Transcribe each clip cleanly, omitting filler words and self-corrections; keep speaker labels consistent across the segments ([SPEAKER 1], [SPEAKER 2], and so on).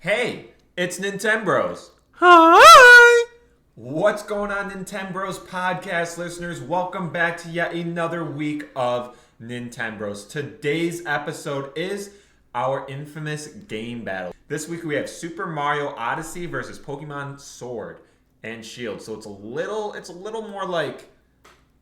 [SPEAKER 1] Hey, it's Nintenbros.
[SPEAKER 2] Hi!
[SPEAKER 1] What's going on, Nintenbros podcast listeners? Welcome back to yet another week of Nintenbros. Today's episode is our infamous game battle. This week we have Super Mario Odyssey versus Pokemon Sword and Shield. So it's a little more like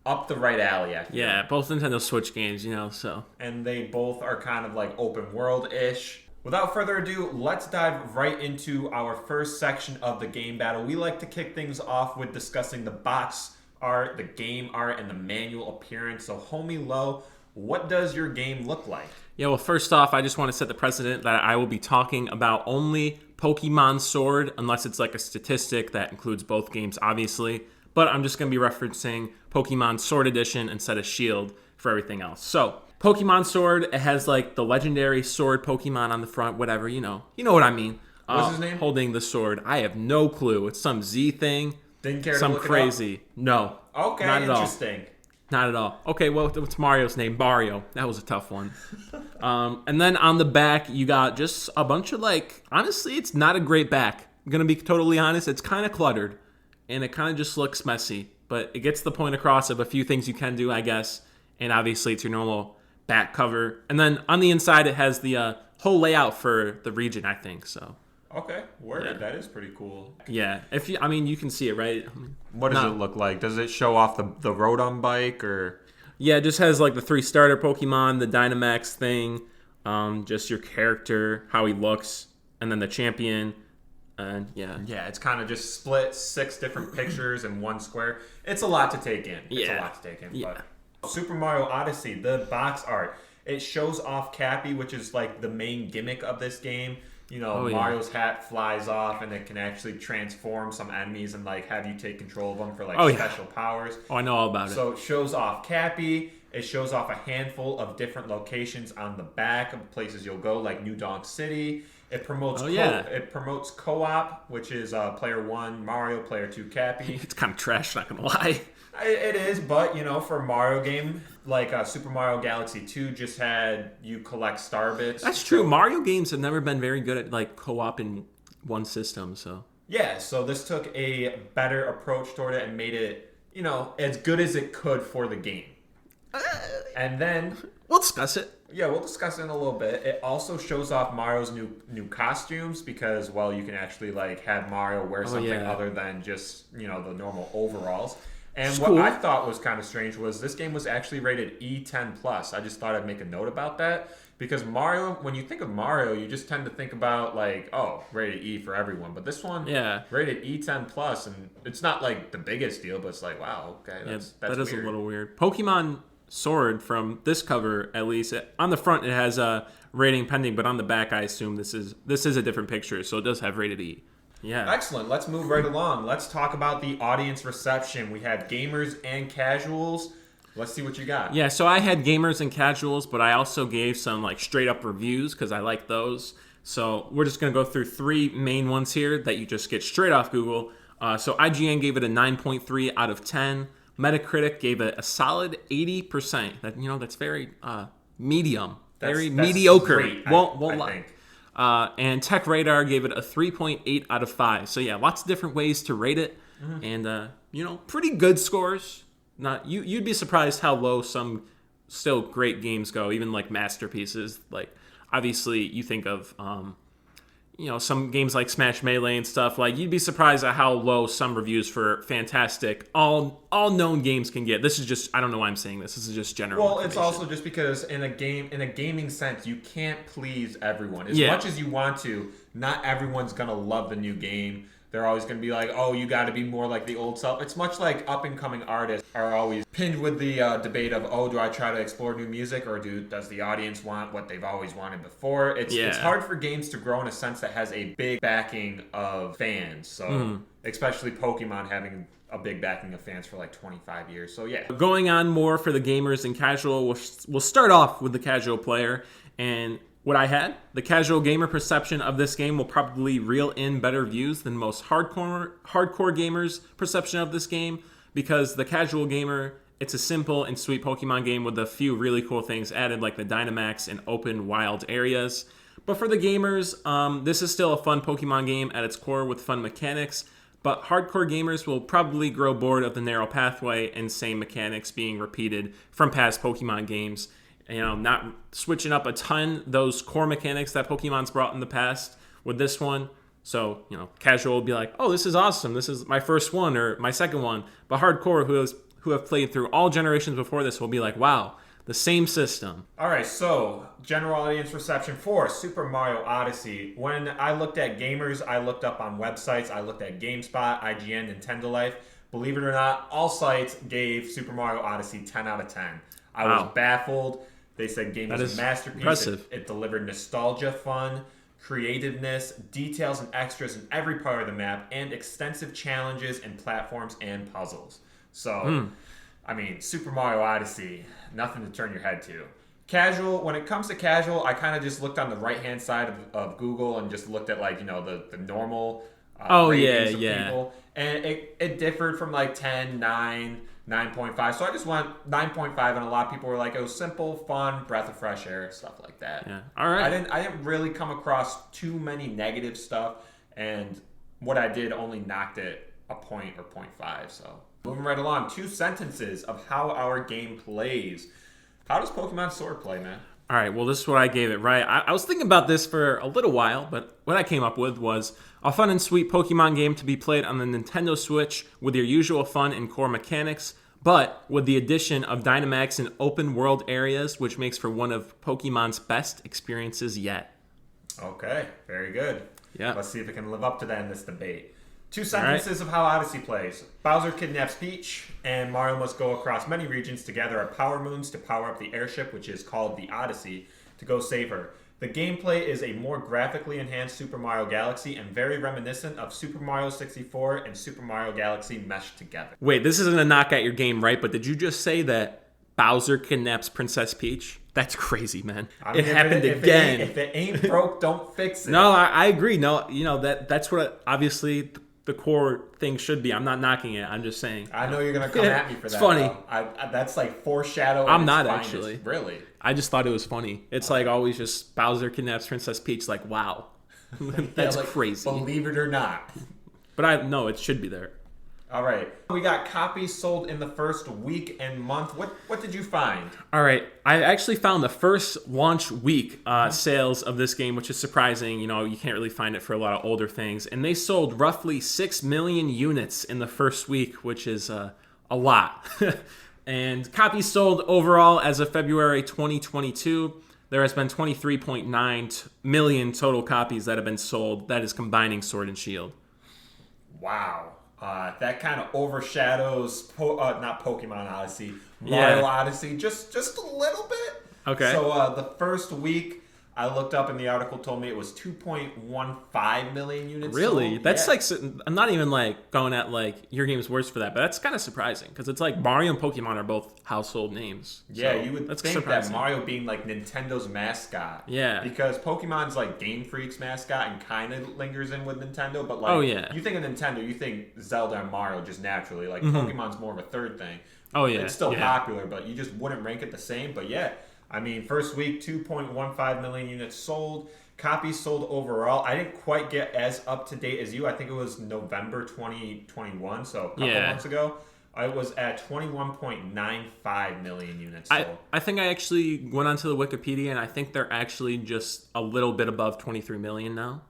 [SPEAKER 1] up the right alley, I feel.
[SPEAKER 2] Yeah, both Nintendo Switch games, so.
[SPEAKER 1] And they both are kind of like open world-ish. Without further ado, let's dive right into our first section of the game battle. We like to kick things off with discussing the box art, the game art, and the manual appearance. So, Homie Low, what does your game look like?
[SPEAKER 2] Yeah, well, first off, I just want to set the precedent that I will be talking about only Pokemon Sword, unless it's like a statistic that includes both games, obviously. But I'm just going to be referencing Pokemon Sword Edition instead of Shield for everything else. So, Pokemon Sword, it has like the legendary sword Pokemon on the front, whatever, you know what I mean.
[SPEAKER 1] What's his name?
[SPEAKER 2] Holding the sword. I have no clue. It's some Z thing.
[SPEAKER 1] Didn't care
[SPEAKER 2] some
[SPEAKER 1] to look
[SPEAKER 2] crazy.
[SPEAKER 1] It up?
[SPEAKER 2] No.
[SPEAKER 1] Okay,
[SPEAKER 2] not at
[SPEAKER 1] interesting.
[SPEAKER 2] All. Not at all. Okay, well, what's Mario's name? Mario. That was a tough one. And then on the back, you got just a bunch of honestly, it's not a great back. I'm going to be totally honest. It's kind of cluttered, and it kind of just looks messy. But it gets the point across of a few things you can do, I guess. And obviously, it's your normal back cover. And then on the inside, it has the whole layout for the region, I think. So.
[SPEAKER 1] Okay, word.
[SPEAKER 2] Yeah.
[SPEAKER 1] That is pretty cool.
[SPEAKER 2] Yeah, you can see it, right?
[SPEAKER 1] What does it look like? Does it show off the Rotom bike or?
[SPEAKER 2] Yeah, it just has like the 3 starter Pokemon, the Dynamax thing, just your character, how he looks, and then the champion. And yeah,
[SPEAKER 1] it's kind of just split 6 different pictures in one square. It's a lot to take in. It's a
[SPEAKER 2] Yeah.
[SPEAKER 1] lot to take in.
[SPEAKER 2] Yeah.
[SPEAKER 1] But Super Mario Odyssey, the box art, it shows off Cappy, which is like the main gimmick of this game. Mario's hat flies off and it can actually transform some enemies and have you take control of them for special powers.
[SPEAKER 2] Oh, I know all about it.
[SPEAKER 1] So it shows off Cappy. It shows off a handful of different locations on the back of places you'll go, like New Donk City. It promotes it promotes co-op, which is player 1 Mario, player 2 Cappy.
[SPEAKER 2] It's kind of trash, not gonna lie.
[SPEAKER 1] It is, but for a Mario game, Super Mario Galaxy 2 just had you collect star bits.
[SPEAKER 2] That's true. Mario games have never been very good at co-op in one system, so.
[SPEAKER 1] Yeah, so this took a better approach toward it and made it, as good as it could for the game. And then
[SPEAKER 2] we'll discuss it.
[SPEAKER 1] Yeah, we'll discuss it in a little bit. It also shows off Mario's new costumes because, you can actually have Mario wear something other than just, the normal overalls. And what I thought was kind of strange was this game was actually rated E10+. I just thought I'd make a note about that because Mario, when you think of Mario, you just tend to think about rated E for everyone. But this one, rated E10+, and it's not the biggest deal, but it's wow, okay, that's
[SPEAKER 2] that is
[SPEAKER 1] weird.
[SPEAKER 2] A little weird. Pokemon Sword, from this cover at least, on the front it has a rating pending, but on the back I assume this is a different picture, so it does have rated E. Yeah.
[SPEAKER 1] Excellent. Let's move right along. Let's talk about the audience reception. We have gamers and casuals. Let's see what you got.
[SPEAKER 2] Yeah, so I had gamers and casuals, but I also gave some straight up reviews because I like those. So we're just going to go through 3 main ones here that you just get straight off Google. So IGN gave it a 9.3 out of 10. Metacritic gave it a solid 80%. That's very medium. That's mediocre.
[SPEAKER 1] Great,
[SPEAKER 2] won't
[SPEAKER 1] I
[SPEAKER 2] lie.
[SPEAKER 1] think.
[SPEAKER 2] And Tech Radar gave it a 3.8 out of 5. So yeah, lots of different ways to rate it, and pretty good scores. Not you'd be surprised how low some still great games go, even masterpieces. Obviously, you think of some games like Smash Melee and stuff. You'd be surprised at how low some reviews for fantastic, all known games can get. This is just, I don't know why I'm saying this. This is just general.
[SPEAKER 1] Well, it's also just because in a gaming sense, you can't please everyone. As much as you want to, not everyone's going to love the new game. They're always going to be oh, you got to be more like the old self. It's much like up-and-coming artists are always pinned with the debate of, do I try to explore new music or does the audience want what they've always wanted before? It's hard for games to grow in a sense that has a big backing of fans. So especially Pokemon having a big backing of fans for 25 years. So yeah.
[SPEAKER 2] Going on more for the gamers and casual, we'll start off with the casual player. And what I had, the casual gamer perception of this game will probably reel in better views than most hardcore gamers' perception of this game, because the casual gamer, it's a simple and sweet Pokemon game with a few really cool things added, like the Dynamax and open wild areas. But for the gamers, this is still a fun Pokemon game at its core with fun mechanics. But hardcore gamers will probably grow bored of the narrow pathway and same mechanics being repeated from past Pokemon games. Not switching up a ton those core mechanics that Pokemon's brought in the past with this one. So, casual will be like, oh, this is awesome. This is my first one or my second one. But hardcore who have played through all generations before this will be like, wow, the same system.
[SPEAKER 1] All right, so general audience reception for Super Mario Odyssey. When I looked at gamers, I looked up on websites. I looked at GameSpot, IGN, Nintendo Life. Believe it or not, all sites gave Super Mario Odyssey 10 out of 10. I was baffled. They said game was a masterpiece.
[SPEAKER 2] Impressive.
[SPEAKER 1] It delivered nostalgia, fun, creativeness, details and extras in every part of the map, and extensive challenges in platforms and puzzles. So, Super Mario Odyssey, nothing to turn your head to. Casual, when it comes to casual, I kind of just looked on the right-hand side of Google and just looked at, the normal ratings of people. And it differed from, 10, 9, 9.5. So I just went 9.5, and a lot of people were like, it was simple, fun, breath of fresh air, stuff like that.
[SPEAKER 2] Yeah. All right.
[SPEAKER 1] I didn't really come across too many negative stuff, and what I did only knocked it a point or 0.5, so... Moving right along, 2 sentences of how our game plays. How does Pokemon Sword play, man?
[SPEAKER 2] All right, well, this is what I gave it, right? I was thinking about this for a little while, but what I came up with was a fun and sweet Pokemon game to be played on the Nintendo Switch with your usual fun and core mechanics, but with the addition of Dynamax and open world areas, which makes for one of Pokemon's best experiences yet.
[SPEAKER 1] Okay, very good.
[SPEAKER 2] Yeah.
[SPEAKER 1] Let's see if it can live up to that in this debate. 2 sentences of how Odyssey plays. Bowser kidnaps Peach, and Mario must go across many regions to gather up power moons to power up the airship, which is called the Odyssey, to go save her. The gameplay is a more graphically enhanced Super Mario Galaxy and very reminiscent of Super Mario 64 and Super Mario Galaxy meshed together.
[SPEAKER 2] Wait, this isn't a knock at your game, right? But did you just say that Bowser kidnaps Princess Peach? That's crazy, man. It happened again.
[SPEAKER 1] If it ain't broke, don't fix it.
[SPEAKER 2] No, I agree. No, that's what obviously the core thing should be. I'm not knocking it. I'm just saying.
[SPEAKER 1] I know you're going to come at me for that.
[SPEAKER 2] It's funny.
[SPEAKER 1] That's like foreshadow.
[SPEAKER 2] I'm not actually.
[SPEAKER 1] Really?
[SPEAKER 2] I just thought it was funny. It's always just Bowser kidnaps Princess Peach. Like, wow. That's crazy.
[SPEAKER 1] Believe it or not.
[SPEAKER 2] But no, it should be there.
[SPEAKER 1] All right. We got copies sold in the first week and month. What did you find?
[SPEAKER 2] All right. I actually found the first launch week sales of this game, which is surprising. You can't really find it for a lot of older things. And they sold roughly 6 million units in the first week, which is a lot. And copies sold overall as of February 2022, there has been 23.9 million total copies that have been sold. That is combining Sword and Shield.
[SPEAKER 1] Wow. That kind of overshadows not Pokemon Odyssey, Mario Odyssey, just a little bit.
[SPEAKER 2] Okay.
[SPEAKER 1] So the first week, I looked up and the article told me it was 2.15 million units.
[SPEAKER 2] Really?
[SPEAKER 1] sold.
[SPEAKER 2] That's I'm not even going at your game's worse for that, but that's kind of surprising because it's Mario and Pokemon are both household names.
[SPEAKER 1] Yeah,
[SPEAKER 2] so
[SPEAKER 1] you would
[SPEAKER 2] that's
[SPEAKER 1] think
[SPEAKER 2] surprising.
[SPEAKER 1] that Mario being Nintendo's mascot.
[SPEAKER 2] Yeah.
[SPEAKER 1] Because Pokemon's Game Freak's mascot and kind of lingers in with Nintendo, but you think of Nintendo, you think Zelda and Mario just naturally. Pokemon's more of a third thing.
[SPEAKER 2] Oh yeah.
[SPEAKER 1] It's still popular, but you just wouldn't rank it the same. But yeah. First week, 2.15 million units sold. Copies sold overall. I didn't quite get as up to date as you. I think it was November 2021, so a couple months ago. I was at 21.95 million units sold.
[SPEAKER 2] I think I actually went onto the Wikipedia, and I think they're actually just a little bit above 23 million now.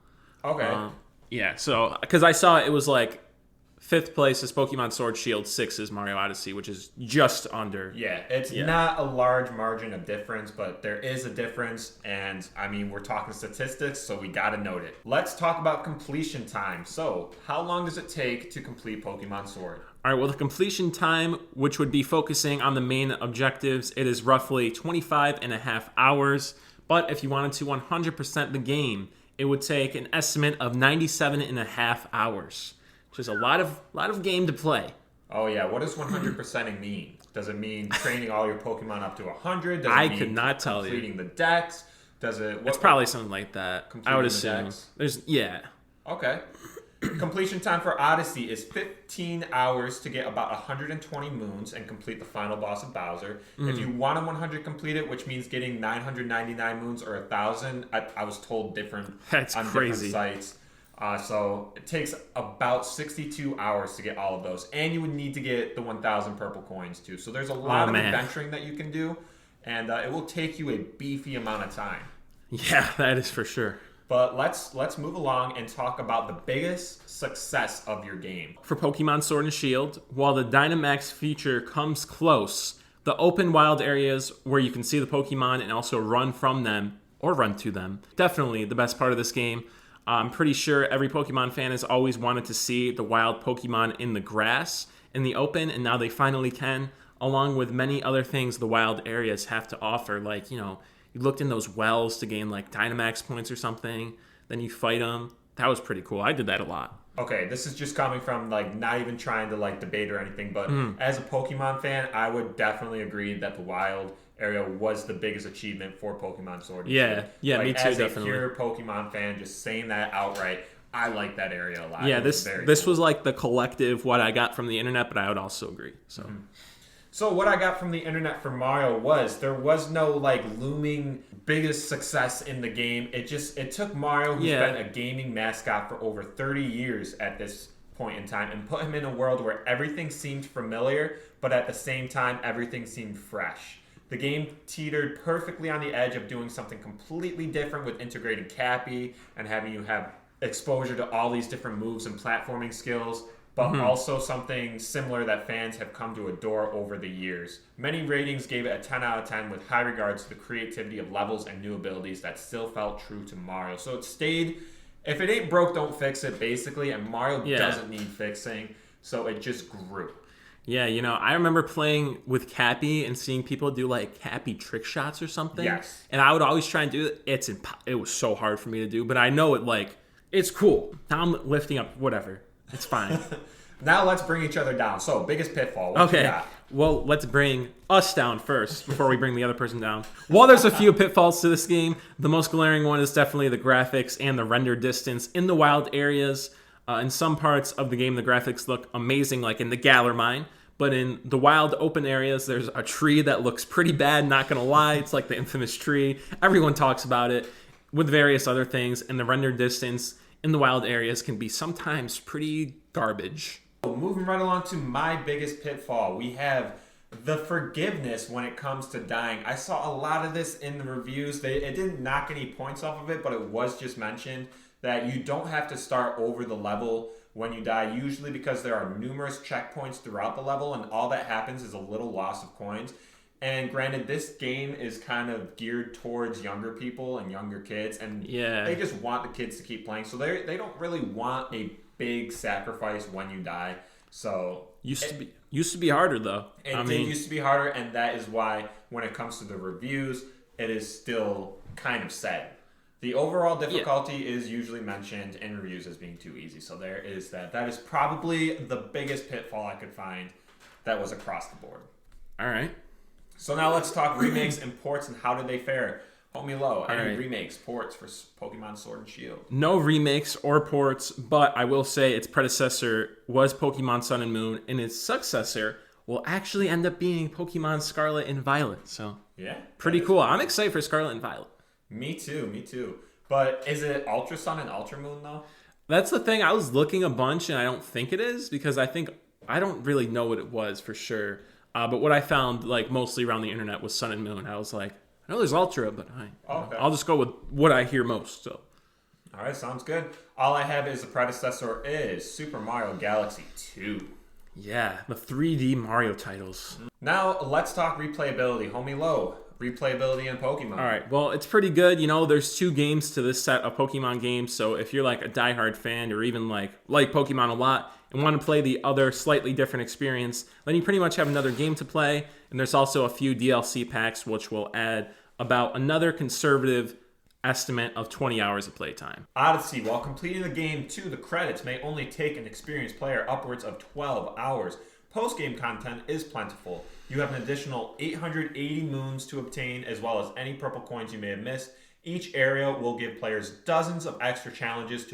[SPEAKER 1] Okay.
[SPEAKER 2] Yeah, so, because I saw it was 5th place is Pokemon Sword Shield, 6th is Mario Odyssey, which is just under.
[SPEAKER 1] Yeah, it's not a large margin of difference, but there is a difference, and we're talking statistics, so we gotta note it. Let's talk about completion time. So, how long does it take to complete Pokemon Sword?
[SPEAKER 2] All right, well, the completion time, which would be focusing on the main objectives, it is roughly 25 and a half hours, but if you wanted to 100% the game, it would take an estimate of 97 and a half hours. Which is a lot of game to play.
[SPEAKER 1] Oh yeah, what does 100%ing mean? Does it mean training all your Pokemon up to 100? Does it mean
[SPEAKER 2] could not tell you.
[SPEAKER 1] Completing the decks? Does it?
[SPEAKER 2] It's probably something like that. I would assume.
[SPEAKER 1] Okay. Completion time for Odyssey is 15 hours to get about 120 moons and complete the final boss of Bowser. If you want to 100 complete it, which means getting 999 moons or 1,000, I was told different
[SPEAKER 2] That's
[SPEAKER 1] on
[SPEAKER 2] crazy.
[SPEAKER 1] different sites. So it takes about 62 hours to get all of those. And you would need to get the 1,000 purple coins too. So there's a lot of adventuring that you can do. And it will take you a beefy amount of time.
[SPEAKER 2] Yeah, that is for sure.
[SPEAKER 1] But let's move along and talk about the biggest success of your game.
[SPEAKER 2] For Pokemon Sword and Shield, while the Dynamax feature comes close, the open wild areas where you can see the Pokemon and also run from them or run to them, definitely the best part of this game. I'm pretty sure every Pokemon fan has always wanted to see the wild Pokemon in the grass, in the open, and now they finally can, along with many other things the wild areas have to offer. Like, you know, you looked in those wells to gain like Dynamax points or something, then you fight them. That was pretty cool. I did that a lot.
[SPEAKER 1] Okay, this is just coming from like not even trying to like debate or anything, but as a Pokemon fan, I would definitely agree that the wild area was the biggest achievement for Pokemon Sword and Shield.
[SPEAKER 2] Yeah,
[SPEAKER 1] like,
[SPEAKER 2] me too,
[SPEAKER 1] as
[SPEAKER 2] definitely.
[SPEAKER 1] As a pure Pokemon fan, just saying that outright, I like that area a lot.
[SPEAKER 2] Yeah, this
[SPEAKER 1] cool.
[SPEAKER 2] was like the collective what I got from the internet, but I would also agree. So.
[SPEAKER 1] So what I got from the internet for Mario was there was no like looming biggest success in the game. It took Mario, who's been a gaming mascot for over 30 years at this point in time, and put him in a world where everything seemed familiar, but at the same time everything seemed fresh. The game teetered perfectly on the edge of doing something completely different with integrating Cappy and having you have exposure to all these different moves and platforming skills, but also something similar that fans have come to adore over the years. Many ratings gave it a 10 out of 10 with high regards to the creativity of levels and new abilities that still felt true to Mario. So it stayed, if it ain't broke, don't fix it, basically, and Mario doesn't need fixing, so it just grew.
[SPEAKER 2] Yeah, you know, I remember playing with Cappy and seeing people do like Cappy trick shots or something.
[SPEAKER 1] Yes.
[SPEAKER 2] And I would always try and do it. It was so hard for me to do, but I know it like, it's cool. Now I'm lifting up, whatever. It's fine.
[SPEAKER 1] Now let's bring each other down. So, biggest pitfall. What you got?
[SPEAKER 2] Well, let's bring us down first before we bring the other person down. While there's a few pitfalls to this game, the most glaring one is definitely the graphics and the render distance in the wild areas. In some parts of the game, the graphics look amazing, like in the Galar Mine. But in the wild open areas, there's a tree that looks pretty bad, not going to lie. It's like the infamous tree. Everyone talks about it, with various other things. And the render distance in the wild areas can be sometimes pretty garbage.
[SPEAKER 1] Moving right along to my biggest pitfall, we have the forgiveness when it comes to dying. I saw a lot of this in the reviews. It didn't knock any points off of it, but it was just mentioned that you don't have to start over the level when you die, usually because there are numerous checkpoints throughout the level, and all that happens is a little loss of coins. And granted, this game is kind of geared towards younger people and younger kids, and they just want the kids to keep playing. So they don't really want a big sacrifice when you die. So
[SPEAKER 2] used to be harder though.
[SPEAKER 1] It used to be harder, and that is why when it comes to the reviews, it is still kind of said. The overall difficulty is usually mentioned in reviews as being too easy. So there is that. That is probably the biggest pitfall I could find that was across the board.
[SPEAKER 2] All right.
[SPEAKER 1] So now let's talk remakes and ports and how did they fare. Homie Low, any remakes, ports for Pokemon Sword and Shield?
[SPEAKER 2] No remakes or ports, but I will say its predecessor was Pokemon Sun and Moon, and its successor will actually end up being Pokemon Scarlet and Violet. So pretty cool. I'm excited for Scarlet and Violet.
[SPEAKER 1] Me too. But is it Ultra Sun and Ultra Moon though?
[SPEAKER 2] That's the thing. I was looking a bunch, and I don't think it is because I don't really know what it was for sure. But what I found like mostly around the internet was Sun and Moon. I was like, I know there's Ultra, but I'll just go with what I hear most. So,
[SPEAKER 1] all right, sounds good. All I have is the predecessor is Super Mario Galaxy 2.
[SPEAKER 2] Yeah, the 3D Mario titles.
[SPEAKER 1] Now let's talk replayability. Homie Low, replayability in Pokemon.
[SPEAKER 2] All right, well, it's pretty good. You know, there's 2 games to this set of Pokemon games. So if you're like a diehard fan or even like Pokemon a lot and want to play the other slightly different experience, then you pretty much have another game to play. And there's also a few DLC packs which will add about another conservative estimate of 20 hours of playtime.
[SPEAKER 1] Odyssey, while completing the game to the credits may only take an experienced player upwards of 12 hours. Post-game content is plentiful. You have an additional 880 moons to obtain, as well as any purple coins you may have missed. Each area will give players dozens of extra challenges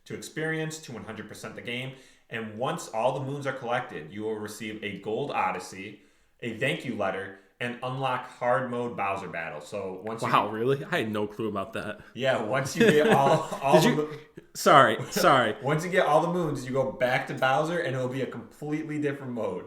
[SPEAKER 1] to experience to 100% the game. And once all the moons are collected, you will receive a gold Odyssey, a thank you letter, and unlock hard mode Bowser battle. So once
[SPEAKER 2] Really? I had no clue about that.
[SPEAKER 1] Yeah, once you get all
[SPEAKER 2] Sorry.
[SPEAKER 1] Once you get all the moons, you go back to Bowser and it'll be a completely different mode.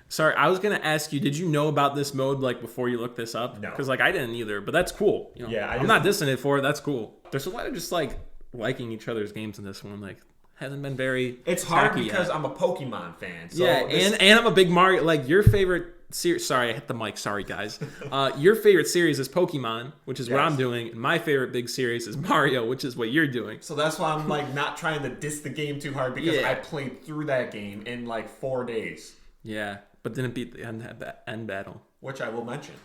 [SPEAKER 2] Sorry, I was going to ask you, did you know about this mode like before you looked this up?
[SPEAKER 1] No.
[SPEAKER 2] Because like I didn't either, but that's cool. You know?
[SPEAKER 1] Yeah,
[SPEAKER 2] I'm not dissing it for it. That's cool. There's a lot of just like liking each other's games in this one. Like hasn't been very
[SPEAKER 1] It's hard because
[SPEAKER 2] yet.
[SPEAKER 1] I'm a Pokemon fan. So
[SPEAKER 2] yeah, and I'm a big Mario. Like your favorite series. Sorry, I hit the mic. Sorry, guys. Your favorite series is Pokemon, which is what I'm doing. And my favorite big series is Mario, which is what you're doing.
[SPEAKER 1] So that's why I'm like not trying to diss the game too hard because I played through that game in like 4 days.
[SPEAKER 2] Yeah, but didn't beat the end battle,
[SPEAKER 1] which I will mention.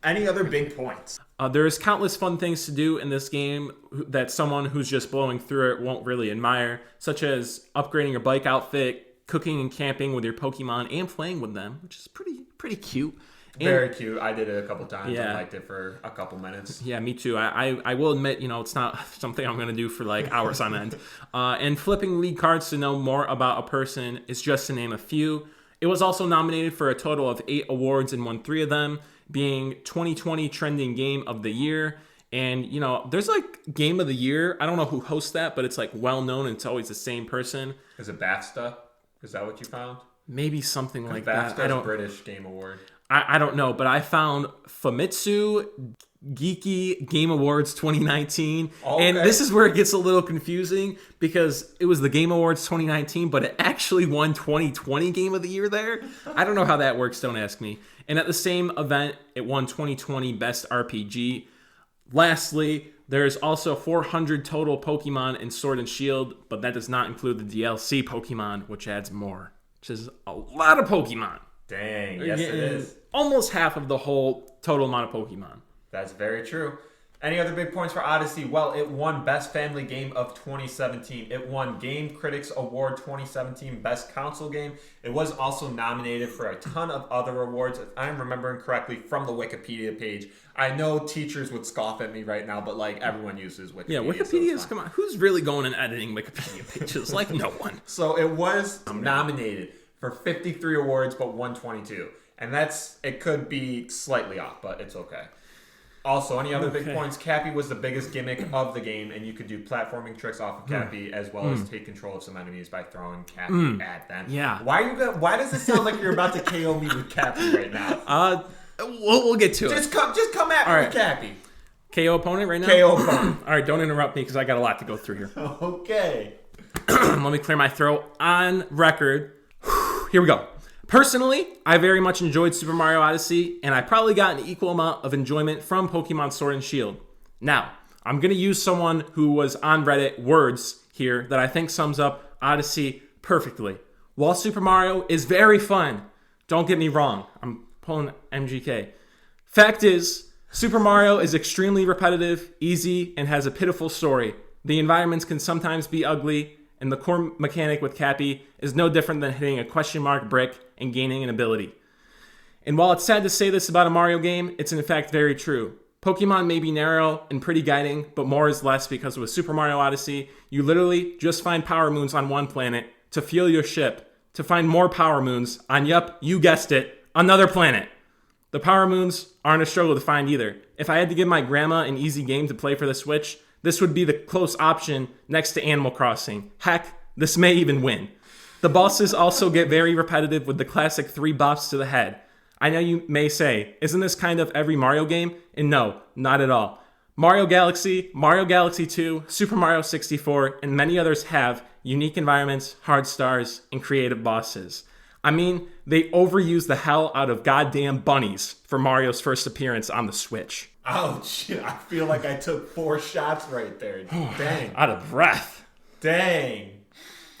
[SPEAKER 1] Any other big points?
[SPEAKER 2] There's countless fun things to do in this game that someone who's just blowing through it won't really admire, such as upgrading your bike outfit, cooking and camping with your Pokemon, and playing with them, which is pretty cute.
[SPEAKER 1] Very cute. I did it a couple times.
[SPEAKER 2] Yeah.
[SPEAKER 1] I liked it for a couple minutes.
[SPEAKER 2] Yeah, me too. I will admit, it's not something I'm going to do for like hours on end. And flipping league cards to know more about a person is just to name a few. It was also nominated for a total of 8 awards and won 3 of them, being 2020 Trending Game of the Year. And, there's like Game of the Year. I don't know who hosts that, but it's like well known and it's always the same person.
[SPEAKER 1] Is it BAFTA? Is that what you found?
[SPEAKER 2] Maybe something like
[SPEAKER 1] BAFTA's
[SPEAKER 2] that. I don't.
[SPEAKER 1] British Game Award.
[SPEAKER 2] I don't know, but I found Famitsu Geeky Game Awards 2019.
[SPEAKER 1] Okay.
[SPEAKER 2] And this is where it gets a little confusing because it was the Game Awards 2019, but it actually won 2020 Game of the Year there. I don't know how that works, don't ask me. And at the same event, it won 2020 Best RPG. Lastly, there's also 400 total Pokemon in Sword and Shield, but that does not include the DLC Pokemon, which adds more, which is a lot of Pokemon.
[SPEAKER 1] Dang, yes it is.
[SPEAKER 2] Almost half of the whole total amount of Pokemon.
[SPEAKER 1] That's very true. Any other big points for Odyssey? Well, it won Best Family Game of 2017. It won Game Critics Award 2017 Best Console Game. It was also nominated for a ton of other awards, if I'm remembering correctly, from the Wikipedia page. I know teachers would scoff at me right now, but like everyone uses Wikipedia.
[SPEAKER 2] Yeah, Wikipedia's, come on. Who's really going and editing Wikipedia pages? Like no one.
[SPEAKER 1] So it was nominated for 53 awards, but won 22. And it could be slightly off, but it's okay. Also, any other big points? Cappy was the biggest gimmick of the game, and you could do platforming tricks off of Cappy as well as take control of some enemies by throwing Cappy at them.
[SPEAKER 2] Yeah.
[SPEAKER 1] Why does it sound like you're about to KO me with Cappy right now?
[SPEAKER 2] We'll get to
[SPEAKER 1] it. Just come at me with Cappy.
[SPEAKER 2] KO opponent right now?
[SPEAKER 1] KO opponent.
[SPEAKER 2] All right, don't interrupt me because I got a lot to go through here.
[SPEAKER 1] Okay.
[SPEAKER 2] Let me clear my throat on record. Here we go. Personally, I very much enjoyed Super Mario Odyssey, and I probably got an equal amount of enjoyment from Pokemon Sword and Shield. Now, I'm going to use someone who was on Reddit words here that I think sums up Odyssey perfectly. While Super Mario is very fun, don't get me wrong, I'm pulling MGK. Fact is, Super Mario is extremely repetitive, easy, and has a pitiful story. The environments can sometimes be ugly, and the core mechanic with Cappy is no different than hitting a question mark brick and gaining an ability. And while it's sad to say this about a Mario game, it's in fact very true. Pokemon may be narrow and pretty guiding, but more is less because with Super Mario Odyssey, you literally just find power moons on one planet to fuel your ship, to find more power moons on, yup, you guessed it, another planet. The power moons aren't a struggle to find either. If I had to give my grandma an easy game to play for the Switch, this would be the close option next to Animal Crossing. Heck, this may even win. The bosses also get very repetitive with the classic 3 bops to the head. I know you may say, isn't this kind of every Mario game? And no, not at all. Mario Galaxy 2, Super Mario 64, and many others have unique environments, hard stars, and creative bosses. I mean, they overuse the hell out of goddamn bunnies for Mario's first appearance on the Switch.
[SPEAKER 1] Ouch, I feel like I took 4 shots right there. Dang.
[SPEAKER 2] Out of breath.
[SPEAKER 1] Dang.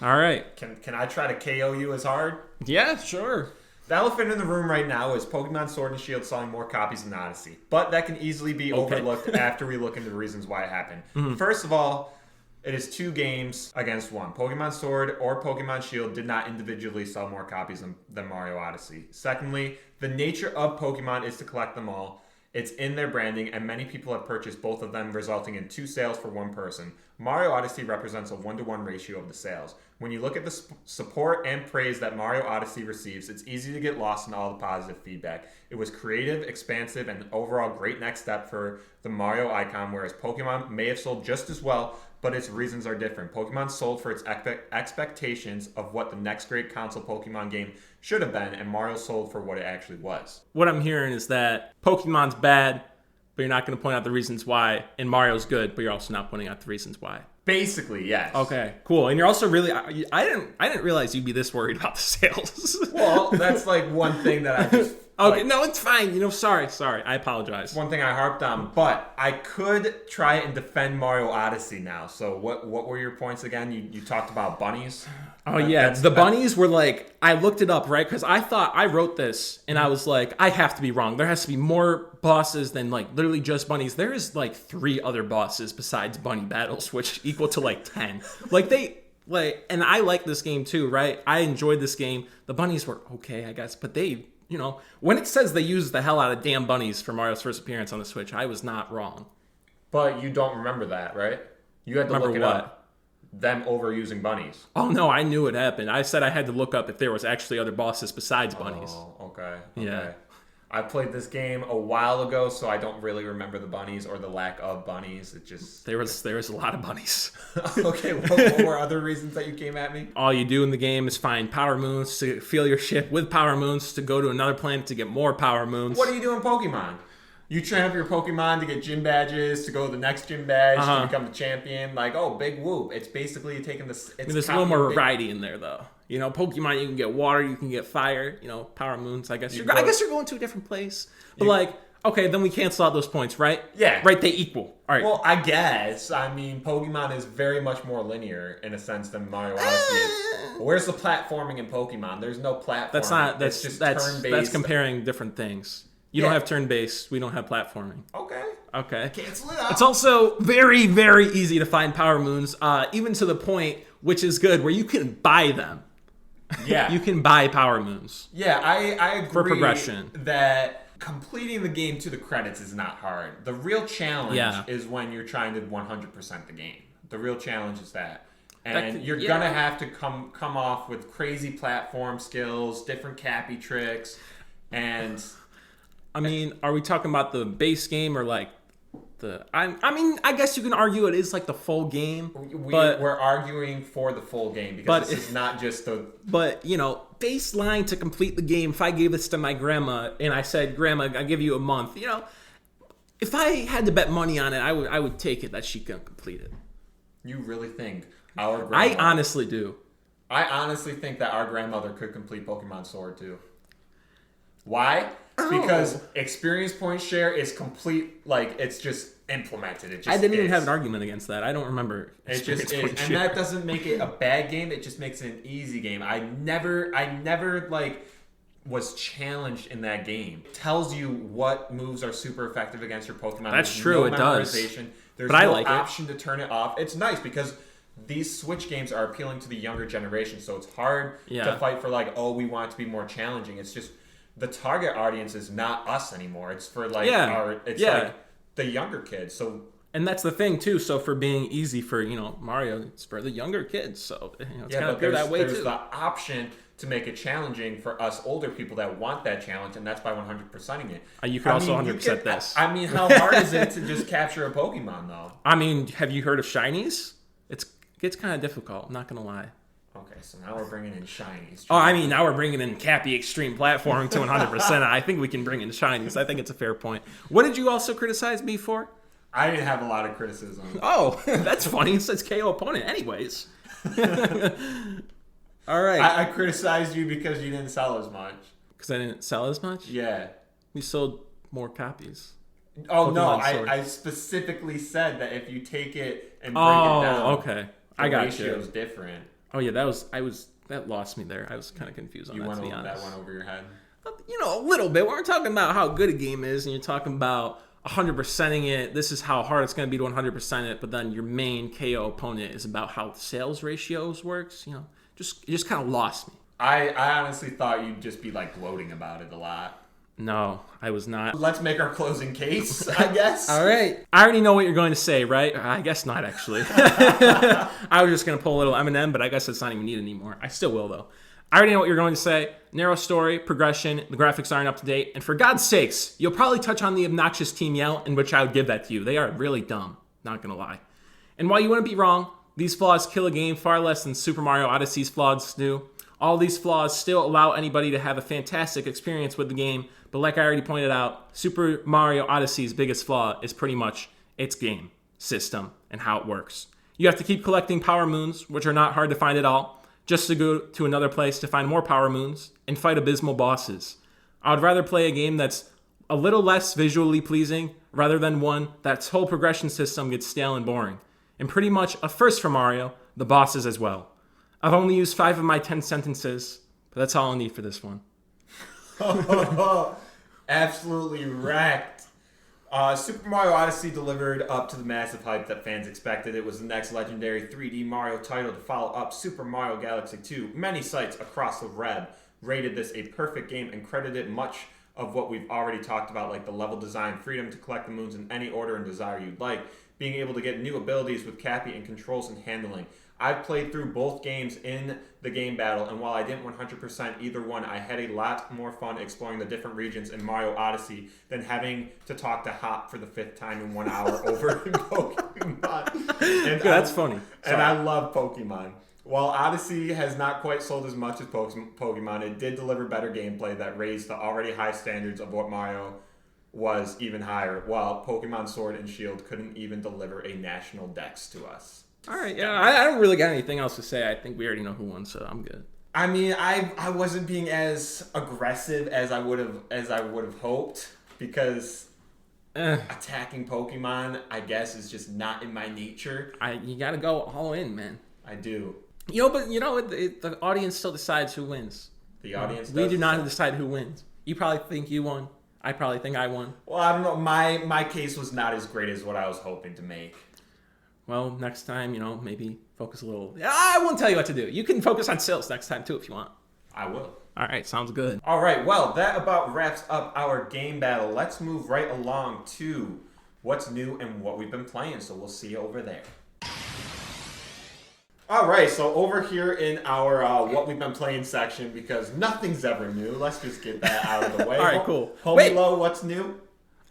[SPEAKER 2] All right.
[SPEAKER 1] Can I try to KO you as hard?
[SPEAKER 2] Yeah, sure.
[SPEAKER 1] The elephant in the room right now is Pokemon Sword and Shield selling more copies than Odyssey. But that can easily be overlooked after we look into the reasons why it happened. First of all, it is 2 games against 1. Pokemon Sword or Pokemon Shield did not individually sell more copies than Mario Odyssey. Secondly, the nature of Pokemon is to collect them all. It's in their branding, and many people have purchased both of them, resulting in 2 sales for 1 person. Mario Odyssey represents a 1-to-1 ratio of the sales. When you look at the support and praise that Mario Odyssey receives, it's easy to get lost in all the positive feedback. It was creative, expansive, and overall great next step for the Mario icon, whereas Pokemon may have sold just as well, but its reasons are different. Pokemon sold for its expectations of what the next great console Pokemon game should have been, and Mario sold for what it actually was.
[SPEAKER 2] What I'm hearing is that Pokemon's bad, but you're not going to point out the reasons why, and Mario's good, but you're also not pointing out the reasons why.
[SPEAKER 1] Basically, yes.
[SPEAKER 2] Okay, cool. And you're also really, I didn't realize you'd be this worried about the sales.
[SPEAKER 1] Well, that's like one thing that I just...
[SPEAKER 2] Okay, no, it's fine. Sorry. I apologize.
[SPEAKER 1] One thing I harped on, but I could try and defend Mario Odyssey now. So what were your points again? You talked about bunnies.
[SPEAKER 2] Oh, yeah. The bunnies were like, I looked it up, right? Because I thought, I wrote this, and I was like, I have to be wrong. There has to be more bosses than, like, literally just bunnies. There is, like, 3 other bosses besides bunny battles, which equal to, like, 10. And I like this game, too, right? I enjoyed this game. The bunnies were okay, I guess, but they... when it says they used the hell out of damn bunnies for Mario's first appearance on the Switch, I was not wrong.
[SPEAKER 1] But you don't remember that, right? You had to look it up. Them overusing bunnies.
[SPEAKER 2] Oh, no, I knew it happened. I said I had to look up if there was actually other bosses besides bunnies.
[SPEAKER 1] Oh, okay.
[SPEAKER 2] Yeah.
[SPEAKER 1] I played this game a while ago, so I don't really remember the bunnies or the lack of bunnies. It just...
[SPEAKER 2] There was a lot of bunnies.
[SPEAKER 1] Okay, what were other reasons that you came at me?
[SPEAKER 2] All you do in the game is find power moons to fill your ship with power moons to go to another planet to get more power moons.
[SPEAKER 1] What do you do in Pokemon? You train up your Pokemon to get gym badges, to go to the next gym badge, to become the champion. Like, oh, big whoop. It's basically taking this...
[SPEAKER 2] There's a little more variety in there, though. Pokemon, you can get water, you can get fire, power moons. I guess you're going to a different place. But okay, then we cancel out those points, right?
[SPEAKER 1] Yeah.
[SPEAKER 2] Right, they equal. All right.
[SPEAKER 1] Well, I guess. I mean, Pokemon is very much more linear in a sense than Mario Odyssey is. Where's the platforming in Pokemon? There's no platforming. That's just turn-based.
[SPEAKER 2] That's comparing different things. You don't have turn-based. We don't have platforming. Okay.
[SPEAKER 1] Cancel it out.
[SPEAKER 2] It's also very, very easy to find power moons, even to the point, which is good, where you can buy them.
[SPEAKER 1] Yeah.
[SPEAKER 2] You can buy power moons.
[SPEAKER 1] Yeah, I agree
[SPEAKER 2] for progression.
[SPEAKER 1] That completing the game to the credits is not hard. The real challenge is when you're trying to 100% the game. The real challenge is that. And you're going to have to come off with crazy platform skills, different cappy tricks, and...
[SPEAKER 2] I mean, are we talking about the base game or like I guess you can argue it is like the full game.
[SPEAKER 1] We're arguing for the full game because this is not just the...
[SPEAKER 2] But, baseline to complete the game, if I gave this to my grandma and I said, Grandma, I give you a month, if I had to bet money on it, I would take it that she can complete it.
[SPEAKER 1] You really think our grandmother...
[SPEAKER 2] I honestly do.
[SPEAKER 1] I honestly think that our grandmother could complete Pokemon Sword too. Why? Because experience point share is complete, it's just implemented.
[SPEAKER 2] I didn't even have an argument against that. I don't remember.
[SPEAKER 1] It just is. And that doesn't make it a bad game. It just makes it an easy game. I never was challenged in that game. It tells you what moves are super effective against your Pokemon.
[SPEAKER 2] That's true, it does.
[SPEAKER 1] There's no option to turn it off. It's nice because these Switch games are appealing to the younger generation, so it's hard to fight for we want it to be more challenging. It's just... The target audience is not us anymore. It's for like the younger kids. So,
[SPEAKER 2] and that's the thing too. So for being easy for Mario, it's for the younger kids. So it's kind of that way too.
[SPEAKER 1] There's the option to make it challenging for us older people that want that challenge, and that's by 100%ing it.
[SPEAKER 2] You can also 100% this.
[SPEAKER 1] I mean, how hard is it to just capture a Pokemon though?
[SPEAKER 2] I mean, have you heard of shinies? It's kind of difficult. I'm not gonna lie.
[SPEAKER 1] Okay, so now we're bringing in shinies.
[SPEAKER 2] Now we're bringing in Cappy Extreme Platforming to 100%. I think we can bring in shinies. I think it's a fair point. What did you also criticize me for?
[SPEAKER 1] I didn't have a lot of criticism.
[SPEAKER 2] Oh, that's funny. It says KO opponent anyways. All right.
[SPEAKER 1] I criticized you because you didn't sell as much.
[SPEAKER 2] Because I didn't sell as much?
[SPEAKER 1] Yeah.
[SPEAKER 2] We sold more copies.
[SPEAKER 1] Oh, Pokemon no. I specifically said that if you take it and bring it down,
[SPEAKER 2] okay. I got you.
[SPEAKER 1] The ratio's different.
[SPEAKER 2] Oh yeah, that lost me there. I was kind of confused on that, to be honest.
[SPEAKER 1] That went over your head?
[SPEAKER 2] A little bit. When we're talking about how good a game is, and you're talking about 100%ing it, this is how hard it's going to be to 100% it, but then your main KO opponent is about how the sales ratios works, it just kind of lost me.
[SPEAKER 1] I honestly thought you'd just be gloating about it a lot.
[SPEAKER 2] No, I was not.
[SPEAKER 1] Let's make our closing case, I guess.
[SPEAKER 2] All right. I already know what you're going to say, right? I guess not, actually. I was just going to pull a little M&M, but I guess it's not even needed anymore. I still will, though. I already know what you're going to say. Narrow story, progression, the graphics aren't up to date, and for God's sakes, you'll probably touch on the obnoxious Team Yell, in which I would give that to you. They are really dumb, not going to lie. And while you wouldn't be wrong, these flaws kill a game far less than Super Mario Odyssey's flaws do. All these flaws still allow anybody to have a fantastic experience with the game, but like I already pointed out, Super Mario Odyssey's biggest flaw is pretty much its game system and how it works. You have to keep collecting power moons, which are not hard to find at all, just to go to another place to find more power moons and fight abysmal bosses. I would rather play a game that's a little less visually pleasing rather than one that's whole progression system gets stale and boring. And pretty much a first for Mario, the bosses as well. I've only used 5 of my 10 sentences, but that's all I'll need for this one.
[SPEAKER 1] Absolutely wrecked. Super Mario Odyssey delivered up to the massive hype that fans expected. It was the next legendary 3D Mario title to follow up Super Mario Galaxy 2. Many sites across the web rated this a perfect game and credited much of what we've already talked about, like the level design, freedom to collect the moons in any order and desire you'd like, being able to get new abilities with Cappy and controls and handling. I've played through both games in the game battle, and while I didn't 100% either one, I had a lot more fun exploring the different regions in Mario Odyssey than having to talk to Hop for the 5th time in 1 hour over in Pokemon. And
[SPEAKER 2] That's funny. Sorry.
[SPEAKER 1] And I love Pokemon. While Odyssey has not quite sold as much as Pokemon, it did deliver better gameplay that raised the already high standards of what Mario was even higher, while Pokemon Sword and Shield couldn't even deliver a national dex to us.
[SPEAKER 2] All right, yeah, I don't really got anything else to say. I think we already know who won, so I'm good.
[SPEAKER 1] I mean, I wasn't being as aggressive as I would have hoped, because attacking Pokemon, I guess, is just not in my nature.
[SPEAKER 2] You got to go all in, man.
[SPEAKER 1] I do.
[SPEAKER 2] But the audience still decides who wins.
[SPEAKER 1] The audience.
[SPEAKER 2] We do not decide who wins. You probably think you won. I probably think I won.
[SPEAKER 1] Well, I don't know. My case was not as great as what I was hoping to make.
[SPEAKER 2] Well, next time, maybe focus a little. I won't tell you what to do. You can focus on sales next time, too, if you want.
[SPEAKER 1] I will.
[SPEAKER 2] All right, sounds good.
[SPEAKER 1] All right, well, that about wraps up our game battle. Let's move right along to what's new and what we've been playing, so we'll see you over there. All right, so over here in our what we've been playing section, because nothing's ever new, let's just get that out of the way.
[SPEAKER 2] All right, cool.
[SPEAKER 1] Homie Low, what's new?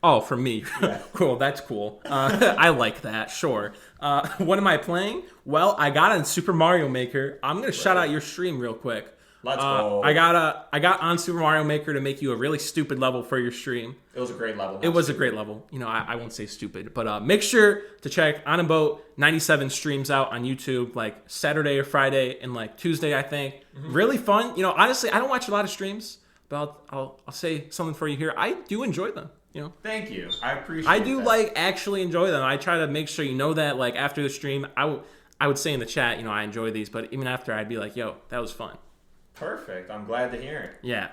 [SPEAKER 2] Oh, for me.
[SPEAKER 1] Yeah.
[SPEAKER 2] Cool, that's cool. I like that, sure. What am I playing? Well, I got on Super Mario Maker. I'm going to shout out your stream real quick.
[SPEAKER 1] Let's go.
[SPEAKER 2] I got on Super Mario Maker to make you a really stupid level for your stream.
[SPEAKER 1] It was a great level.
[SPEAKER 2] It was a great level. I won't say stupid, but make sure to check On a Boat 97 streams out on YouTube, like Saturday or Friday and like Tuesday, I think. Mm-hmm. Really fun. Honestly, I don't watch a lot of streams, but I'll say something for you here. I do enjoy them.
[SPEAKER 1] Thank you. I appreciate
[SPEAKER 2] I do
[SPEAKER 1] that.
[SPEAKER 2] Actually enjoy them. I try to make sure that like after the stream, I would say in the chat, I enjoy these, but even after I'd be like, yo, that was fun.
[SPEAKER 1] Perfect. I'm glad to hear it.
[SPEAKER 2] Yeah.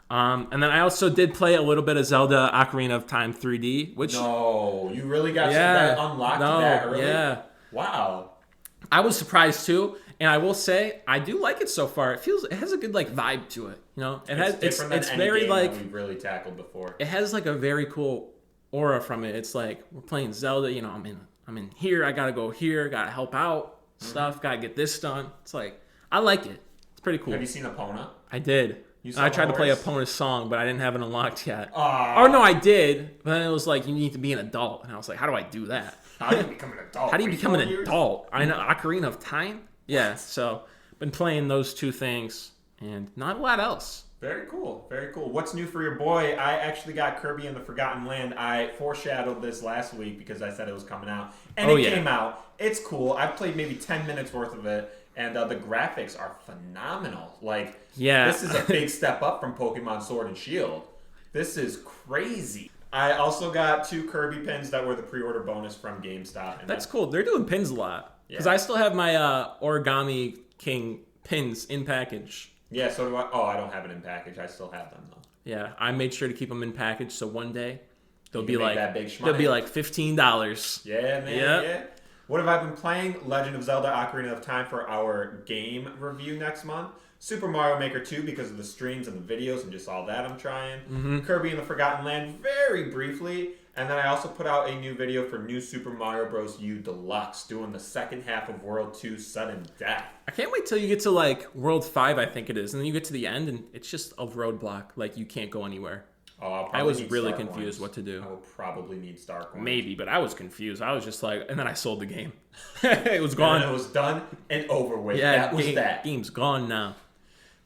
[SPEAKER 2] And then I also did play a little bit of Zelda Ocarina of Time 3D, which
[SPEAKER 1] No, you really got that unlocked that early?
[SPEAKER 2] Yeah.
[SPEAKER 1] Wow.
[SPEAKER 2] I was surprised too, and I will say I do like it so far. It has a good like vibe to it. It's very
[SPEAKER 1] game
[SPEAKER 2] like
[SPEAKER 1] that we've really tackled before.
[SPEAKER 2] It has like a very cool aura from it. It's like we're playing Zelda. I'm in here. I gotta go here. Gotta help out stuff. Gotta get this done. It's like I like it. It's pretty cool.
[SPEAKER 1] Have you seen Epona?
[SPEAKER 2] I did. I tried to play Epona's song, but I didn't have it unlocked yet.
[SPEAKER 1] Oh
[SPEAKER 2] no, I did. But then it was like you need to be an adult, and I was like, how do I do that?
[SPEAKER 1] How do you become an adult?
[SPEAKER 2] How do you become an adult? I know Ocarina of Time. Yeah. So been playing those two things, and not a lot else.
[SPEAKER 1] Very cool. Very cool. What's new for your boy? I actually got Kirby in the Forgotten Land. I foreshadowed this last week because I said it was coming out. And it came out. It's cool. I've played maybe 10 minutes worth of it. And the graphics are phenomenal. This is a big step up from Pokemon Sword and Shield. This is crazy. I also got 2 Kirby pins that were the pre-order bonus from GameStop. And
[SPEAKER 2] that's cool. They're doing pins a lot. Because I still have my Origami King pins in package.
[SPEAKER 1] Yeah, so do I. Oh, I don't have it in package. I still have them, though.
[SPEAKER 2] Yeah, I made sure to keep them in package, so one day they'll be
[SPEAKER 1] that big
[SPEAKER 2] $15.
[SPEAKER 1] Yeah, man. Yeah. What have I been playing? Legend of Zelda Ocarina of Time for our game review next month. Super Mario Maker 2 because of the streams and the videos and just all that I'm trying. Kirby and the Forgotten Land very briefly. And then I also put out a new video for New Super Mario Bros. U Deluxe, doing the second half of World 2 Sudden Death.
[SPEAKER 2] I can't wait till you get to like World 5, I think it is. And then you get to the end and it's just a roadblock. Like you can't go anywhere.
[SPEAKER 1] Oh,
[SPEAKER 2] I was really confused what to do.
[SPEAKER 1] I will probably need Star Coins.
[SPEAKER 2] Maybe, but I was confused. I was just like, and then I sold the game. It was gone.
[SPEAKER 1] And it was done and over with.
[SPEAKER 2] Yeah,
[SPEAKER 1] that was that.
[SPEAKER 2] Game's gone now.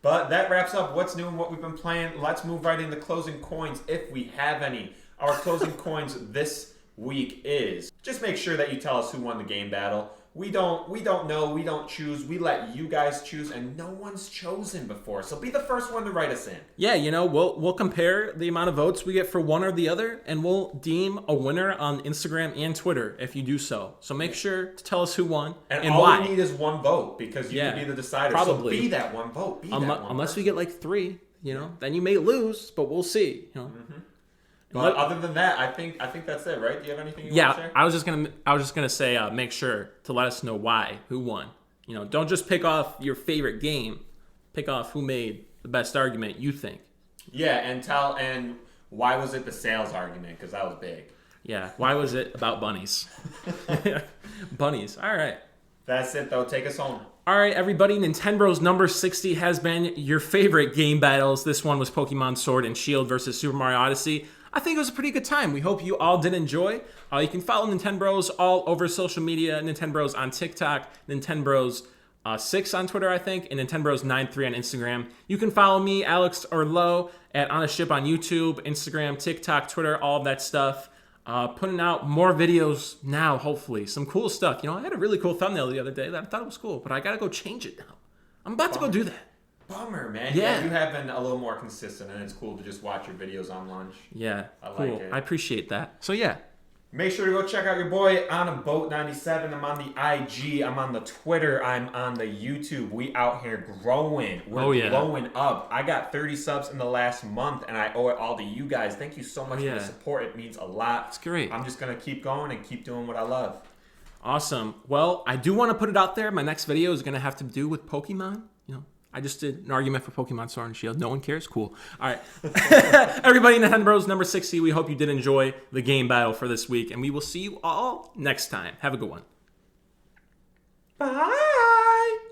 [SPEAKER 1] But that wraps up what's new and what we've been playing. Let's move right into closing coins if we have any. Our closing coins this week is, just make sure that you tell us who won the game battle. We don't know, we don't choose, we let you guys choose, and no one's chosen before. So be the first one to write us in.
[SPEAKER 2] Yeah, you know, we'll compare the amount of votes we get for one or the other, and we'll deem a winner on Instagram and Twitter if you do so. So make sure to tell us who won and
[SPEAKER 1] all
[SPEAKER 2] why.
[SPEAKER 1] we need is one vote, because you can be the decider.
[SPEAKER 2] Probably.
[SPEAKER 1] So be that one vote.
[SPEAKER 2] Unless we get like 3, you know, then you may lose, but we'll see. You know.
[SPEAKER 1] But other than that, I think that's it, right? Do you have anything you want to share?
[SPEAKER 2] I was just gonna say, make sure to let us know who won. You know, don't just pick off your favorite game. Pick off who made the best argument you think.
[SPEAKER 1] Yeah, and why was it the sales argument? Because that was big.
[SPEAKER 2] Yeah, why was it about bunnies? Bunnies. All right.
[SPEAKER 1] That's it, though. Take us home.
[SPEAKER 2] All right, everybody. Nintenbros number 60 has been your favorite game battles. This one was Pokemon Sword and Shield versus Super Mario Odyssey. I think it was a pretty good time. We hope you all did enjoy. You can follow Nintenbros all over social media. Nintenbros on TikTok, Nintenbros 6 on Twitter, I think, and Nintenbros93 on Instagram. You can follow me, Alex or Lo, at Onaship on YouTube, Instagram, TikTok, Twitter, all of that stuff. Putting out more videos now, hopefully. Some cool stuff. You know, I had a really cool thumbnail the other day that I thought it was cool, but I gotta go change it now. I'm about to go do that.
[SPEAKER 1] Bummer, man.
[SPEAKER 2] Yeah,
[SPEAKER 1] you have been a little more consistent, and it's cool to just watch your videos on lunch.
[SPEAKER 2] Yeah,
[SPEAKER 1] I
[SPEAKER 2] cool.
[SPEAKER 1] like it.
[SPEAKER 2] I appreciate that. So yeah.
[SPEAKER 1] Make sure to go check out your boy on a boat 97. I'm on the IG. I'm on the Twitter. I'm on the YouTube. We out here growing. We're blowing up. I got 30 subs in the last month, and I owe it all to you guys. Thank you so much for the support. It means a lot.
[SPEAKER 2] It's great.
[SPEAKER 1] I'm just going to keep going and keep doing what I love. Awesome.
[SPEAKER 2] Well, I do want to put it out there. My next video is going to have to do with Pokemon. You know, I just did an argument for Pokemon Sword and Shield. No one cares? Cool. All right. Everybody, Nintenbros number 60, we hope you did enjoy the game battle for this week, and we will see you all next time. Have a good one.
[SPEAKER 1] Bye.